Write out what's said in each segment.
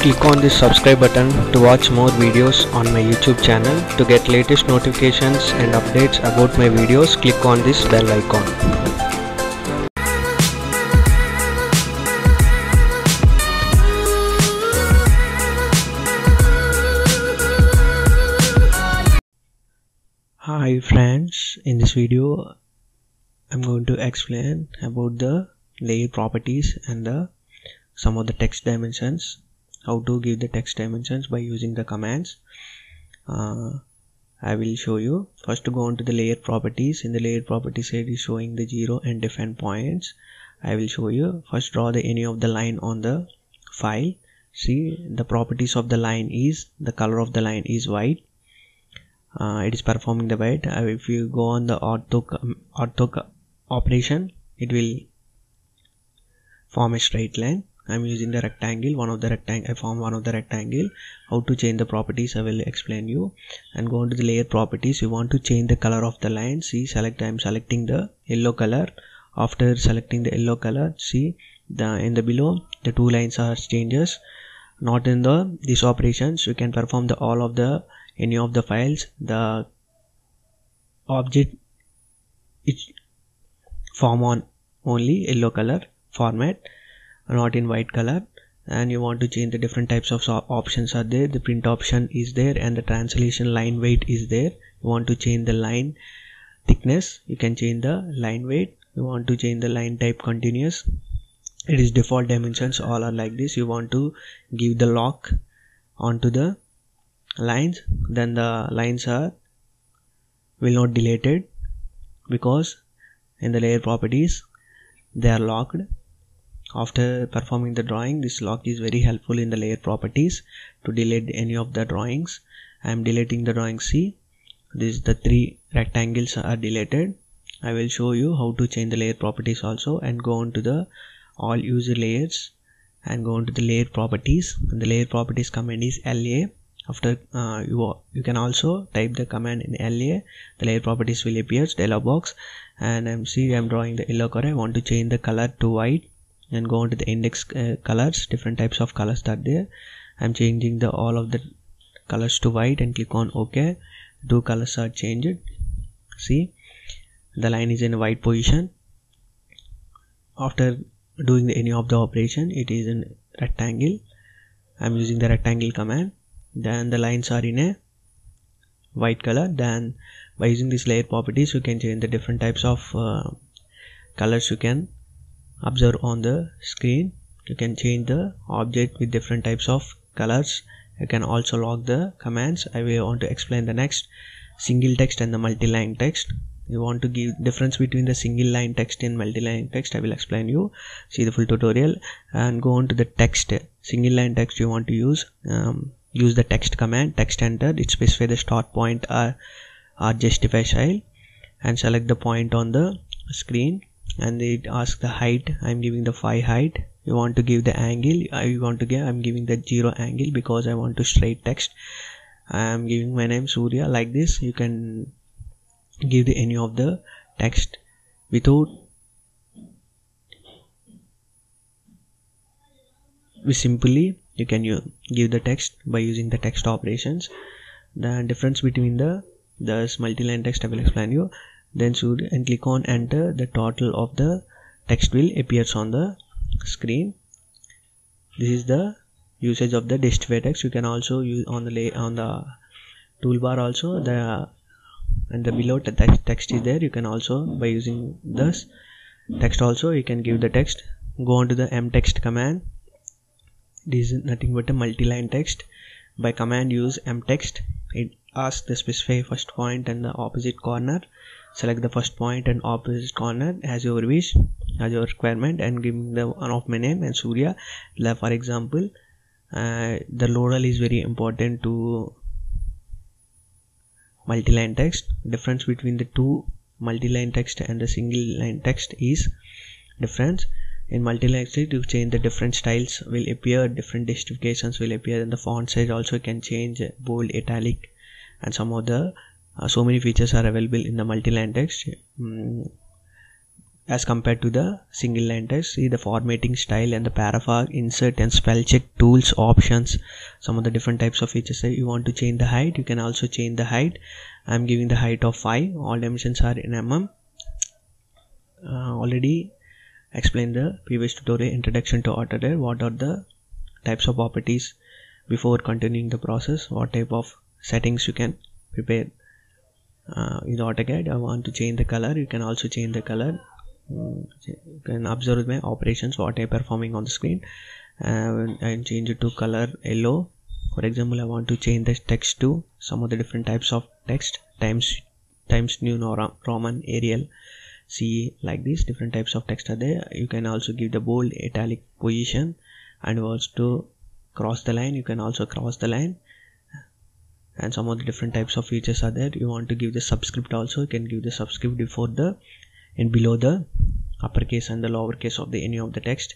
Click on this subscribe button to watch more videos on my YouTube channel. To get latest notifications and updates about my videos, click on this bell icon. Hi friends, in this video I'm going to explain about the layer properties and some of the text dimensions, how to give the text dimensions by using the commands. I will show you. First, to go on to the layer properties. In the layer properties, it is showing the 0 and define points. I will show you. First, draw any of the line on the file. See, the properties of the line is, the color of the line is white. It is performing the white. If you go on the auto operation, it will form a straight line. I am using the rectangle, I form one of the rectangle. How to change the properties I will explain you. And go on to the layer properties. You want to change the color of the line. See, I am selecting the yellow color. After selecting the yellow color, see in the below the two lines are changes. Not in these operations. You can perform all of the any of the files. The object is form on only yellow color format, not in white color. And you want to change the different types of options are there. The print option is there and the translation line weight is there. You want to change the line thickness, you can change the line weight. You want to change the line type continuous, it is default dimensions, all are like this. You want to give the lock onto the lines, then the lines will not deleted because in the layer properties they are locked. After performing the drawing, this lock is very helpful in the layer properties to delete any of the drawings. I am deleting the drawing. See, the three rectangles are deleted. I will show you how to change the layer properties also. And go on to the all user layers and go on to the layer properties. And the layer properties command is LA. After you can also type the command in LA, the layer properties will appear dialog box. And I'm drawing the yellow color. I want to change the color to white and go on to the index colors. Different types of colors are there. I'm changing all of the colors to white and click on OK. Two colors are changed. See, the line is in a white position. After doing any of the operation, it is in rectangle. I'm using the rectangle command. Then the lines are in a white color. Then by using these layer properties, you can change the different types of colors you can observe on the screen. You can change the object with different types of colors. You can also log the commands. I will want to explain the next single text and the multi-line text. You want to give difference between the single line text and multi-line text. I will explain you. See the full tutorial and go on to the text. Single line text you want to use the text command, text enter. It specifies the start point or justify style and select the point on the screen. And it asks the height. I'm giving the 5 height. You want to give the angle. I'm giving the 0 angle because I want to straight text. I'm giving my name Surya like this. You can give any of the text without simply you can give the text by using the text operations. The difference between the multi-line text I will explain you. Then and click on enter. The total of the text will appears on the screen. This is the usage of the justify text. You can also use on the toolbar also and the below the text is there. You can also by using this text also you can give the text. Go on to the mtext command. This is nothing but a multi-line text. By command use mtext. It asks the specify first point and the opposite corner. Select the first point and opposite corner as your wish, as your requirement, and give the one of my name and Surya. For example, the lodal is very important to multi-line text. Difference between the two multi-line text and the single line text is difference. In multi-line text, you change the different styles will appear, different justifications will appear, and the font size also can change, bold, italic, and some of the so many features are available in the multi-line text. as compared to the single line text. See the formatting style and the paragraph, insert and spell check, tools, options, some of the different types of features. So you want to change the height, you can also change the height. I'm giving the height of 5, all dimensions are in mm. Already explained the previous tutorial, introduction to Auto-Cad, what are the types of properties. Before continuing the process, what type of settings you can prepare in the Auto-Cad. I want to change the color, you can also change the color. You can observe my operations what I performing on the screen, and change it to color yellow. For example, I want to change the text to some of the different types of text, Times New Roman, Arial, CE, like this different types of text are there. You can also give the bold, italic position, and also to cross the line, you can also cross the line, and some of the different types of features are there. You want to give the subscript also, you can give the subscript before the and below the uppercase and the lowercase of the any of the text.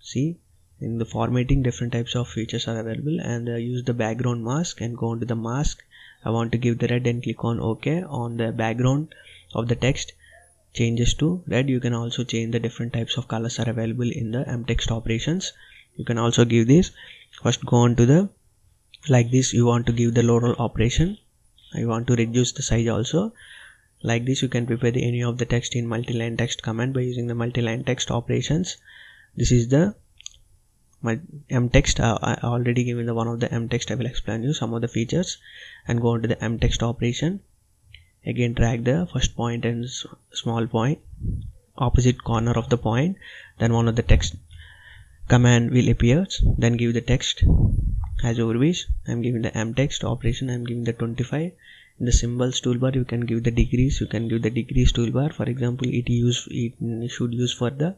See in the formatting different types of features are available, and use the background mask and go into the mask. I want to give the red and click on OK. On the background of the text changes to red. You can also change the different types of colors are available in the text operations. You can also give this. First go on to the like this, you want to give the lower operation. I want to reduce the size also. Like this you can prepare any of the text in multi-line text command by using the multi-line text operations. This is the text. I already given the one of the text. I will explain you some of the features, and go into the text operation. Again drag the first point and small point opposite corner of the point, then one of the text command will appear. Then give the text as your wish. I am giving the text operation, I am giving the 25. In the symbols toolbar you can give the degrees, you can give the degrees toolbar. For example, it should use for the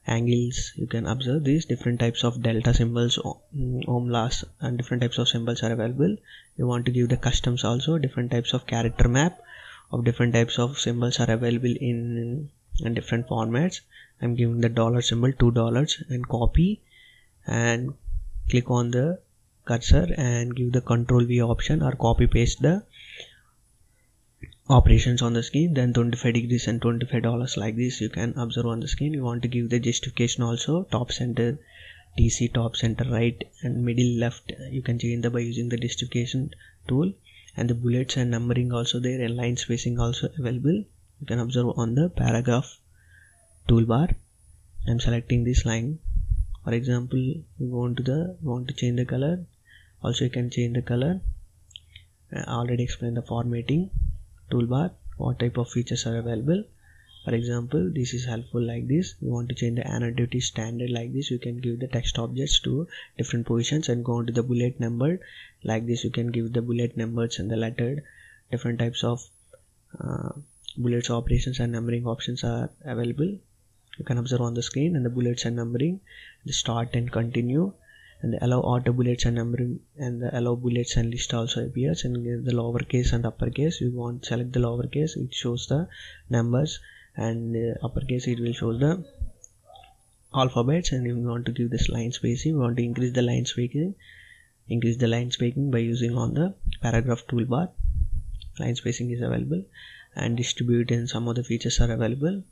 angles. You can observe these different types of delta symbols, ohm laws, and different types of symbols are available. You want to give the customs also, different types of character map of different types of symbols are available in different formats. I'm giving the dollar symbol, $2, and copy, and click on the cursor and give the Control V option, or copy paste the operations on the screen. Then 25 degrees and $25 like this you can observe on the screen. You want to give the justification also, top center TC, top center right, and middle left. You can change the by using the justification tool, and the bullets and numbering also there, and line spacing also available. You can observe on the paragraph toolbar. I'm selecting this line. For example, you want to change the color also, you can change the color. I already explained the formatting toolbar, what type of features are available. For example, this is helpful like this. You want to change the annotative standard like this, you can give the text objects to different positions, and go into the bullet number like this. You can give the bullet numbers and the lettered. Different types of bullets operations and numbering options are available. You can observe on the screen, and the bullets and numbering, the start and continue, and the allow auto bullets and numbering, and the allow bullets and list also appears. And the lowercase and uppercase, you want to select the lowercase, it shows the numbers, and uppercase it will show the alphabets. And you want to give this line spacing, you want to increase the line spacing by using on the paragraph toolbar. Line spacing is available, and distribute and some other features are available.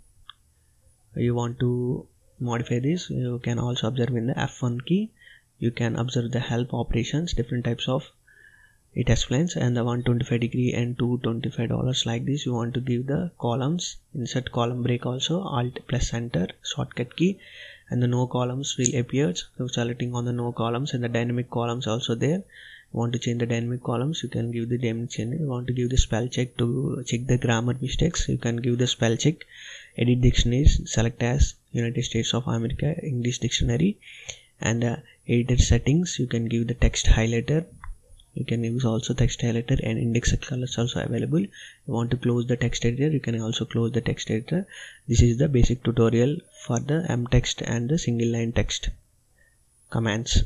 You want to modify this, you can also observe in the F1 key. You can observe the help operations, different types of it explains, and the 125 degree and $225 like this. You want to give the columns, insert column break also, alt plus enter shortcut key, and the no columns will appear. So selecting on the no columns, and the dynamic columns also there. You want to change the dynamic columns, you can give the dimension. You want to give the spell check to check the grammar mistakes, you can give the spell check. Edit dictionaries, select as United States of America English dictionary, and editor settings, you can give the text highlighter. You can use also text highlighter, and index colors also available. You want to close the text editor, you can also close the text editor. This is the basic tutorial for the text and the single line text commands.